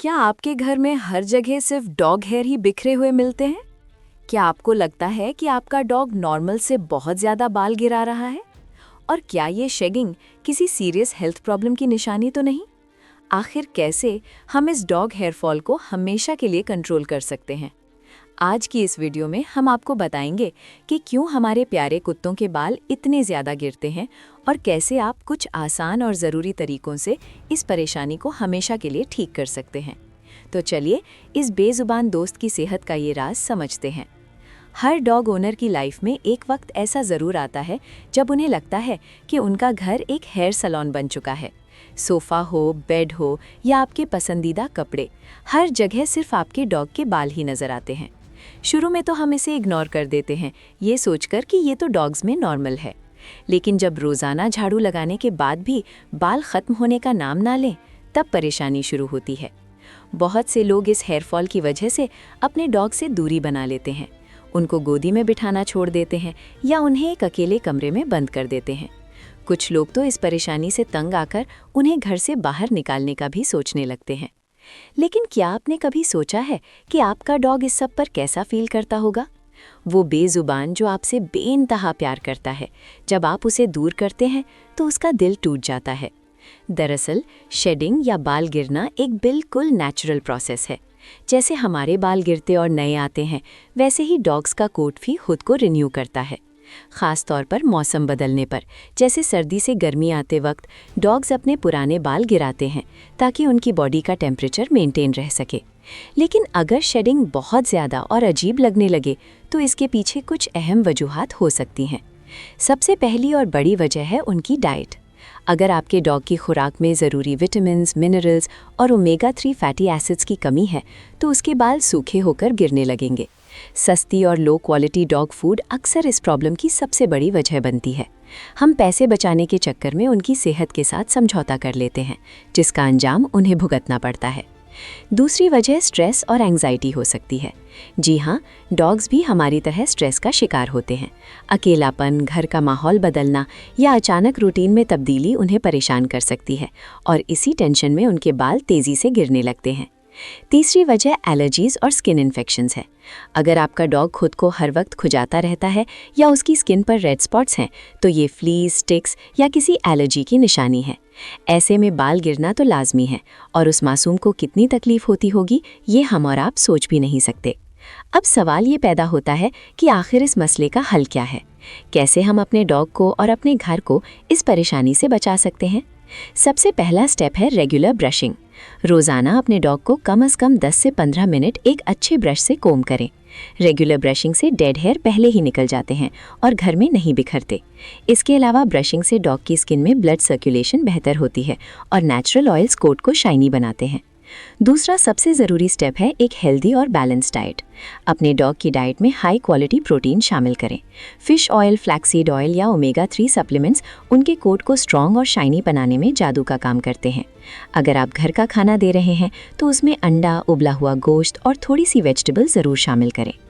क्या आपके घर में हर जगह सिर्फ डॉग हेयर ही बिखरे हुए मिलते हैं? क्या आपको लगता है कि आपका डॉग नॉर्मल से बहुत ज़्यादा बाल गिरा रहा है? और क्या ये शेगिंग किसी सीरियस हेल्थ प्रॉब्लम की निशानी तो नहीं? आखिर कैसे हम इस डॉग हेयर फॉल को हमेशा के लिए कंट्रोल कर सकते हैं? आज की इस वीडियो में हम आपको बताएंगे कि क्यों हमारे प्यारे कुत्तों के बाल इतने ज़्यादा गिरते हैं और कैसे आप कुछ आसान और ज़रूरी तरीकों से इस परेशानी को हमेशा के लिए ठीक कर सकते हैं। तो चलिए इस बेजुबान दोस्त की सेहत का ये राज समझते हैं। हर डॉग ओनर की लाइफ में एक वक्त ऐसा ज़रूर आता है जब उन्हें लगता है कि उनका घर एक हेयर सैलून बन चुका है। सोफ़ा हो, बेड हो या आपके पसंदीदा कपड़े, हर जगह सिर्फ आपके डॉग के बाल ही नज़र आते हैं। शुरू में तो हम इसे इग्नोर कर देते हैं, ये सोचकर कि ये तो डॉग्स में नॉर्मल है। लेकिन जब रोज़ाना झाड़ू लगाने के बाद भी बाल ख़त्म होने का नाम ना लें, तब परेशानी शुरू होती है। बहुत से लोग इस हेयर फॉल की वजह से अपने डॉग से दूरी बना लेते हैं, उनको गोदी में बिठाना छोड़ देते हैं या उन्हें एक अकेले कमरे में बंद कर देते हैं। कुछ लोग तो इस परेशानी से तंग आकर उन्हें घर से बाहर निकालने का भी सोचने लगते हैं। लेकिन क्या आपने कभी सोचा है कि आपका डॉग इस सब पर कैसा फील करता होगा? वो बेजुबान जो आपसे बेइंतहा प्यार करता है, जब आप उसे दूर करते हैं तो उसका दिल टूट जाता है। दरअसल शेडिंग या बाल गिरना एक बिल्कुल नेचुरल प्रोसेस है। जैसे हमारे बाल गिरते और नए आते हैं, वैसे ही डॉग्स का कोट भी खुद को रिन्यू करता है। ख़ास तौर पर मौसम बदलने पर, जैसे सर्दी से गर्मी आते वक्त डॉग्स अपने पुराने बाल गिराते हैं ताकि उनकी बॉडी का टेम्परेचर मेंटेन रह सके। लेकिन अगर शेडिंग बहुत ज़्यादा और अजीब लगने लगे तो इसके पीछे कुछ अहम वजूहात हो सकती हैं। सबसे पहली और बड़ी वजह है उनकी डाइट। अगर आपके डॉग की खुराक में ज़रूरी विटामिन्स, मिनरल्स और ओमेगा 3 फैटी एसिड्स की कमी है तो उसके बाल सूखे होकर गिरने लगेंगे। सस्ती और लो क्वालिटी डॉग फूड अक्सर इस प्रॉब्लम की सबसे बड़ी वजह बनती है। हम पैसे बचाने के चक्कर में उनकी सेहत के साथ समझौता कर लेते हैं, जिसका अंजाम उन्हें भुगतना पड़ता है। दूसरी वजह स्ट्रेस और एंग्जाइटी हो सकती है। जी हाँ, डॉग्स भी हमारी तरह स्ट्रेस का शिकार होते हैं। अकेलापन, घर का माहौल बदलना या अचानक रूटीन में तब्दीली उन्हें परेशान कर सकती है और इसी टेंशन में उनके बाल तेज़ी से गिरने लगते हैं। तीसरी वजह एलर्जीज़ और स्किन इन्फेक्शंस है। अगर आपका डॉग खुद को हर वक्त खुजाता रहता है या उसकी स्किन पर रेड स्पॉट्स हैं, तो ये फ्लीज, टिक्स या किसी एलर्जी की निशानी है। ऐसे में बाल गिरना तो लाजमी है और उस मासूम को कितनी तकलीफ होती होगी, ये हम और आप सोच भी नहीं सकते। अब सवाल ये पैदा होता है कि आखिर इस मसले का हल क्या है? कैसे हम अपने डॉग को और अपने घर को इस परेशानी से बचा सकते हैं? सबसे पहला स्टेप है रेगुलर ब्रशिंग। रोज़ाना अपने डॉग को कम से कम 10 से 15 मिनट एक अच्छे ब्रश से कोम करें। रेगुलर ब्रशिंग से डेड हेयर पहले ही निकल जाते हैं और घर में नहीं बिखरते। इसके अलावा ब्रशिंग से डॉग की स्किन में ब्लड सर्कुलेशन बेहतर होती है और नेचुरल ऑयल्स कोट को शाइनी बनाते हैं। दूसरा सबसे ज़रूरी स्टेप है एक हेल्दी और बैलेंस डाइट। अपने डॉग की डाइट में हाई क्वालिटी प्रोटीन शामिल करें। फिश ऑयल, फ्लैक्सीड ऑयल या ओमेगा 3 सप्लीमेंट्स उनके कोट को स्ट्रॉन्ग और शाइनी बनाने में जादू का काम करते हैं। अगर आप घर का खाना दे रहे हैं तो उसमें अंडा, उबला हुआ गोश्त और थोड़ी सी वेजिटेबल ज़रूर शामिल करें।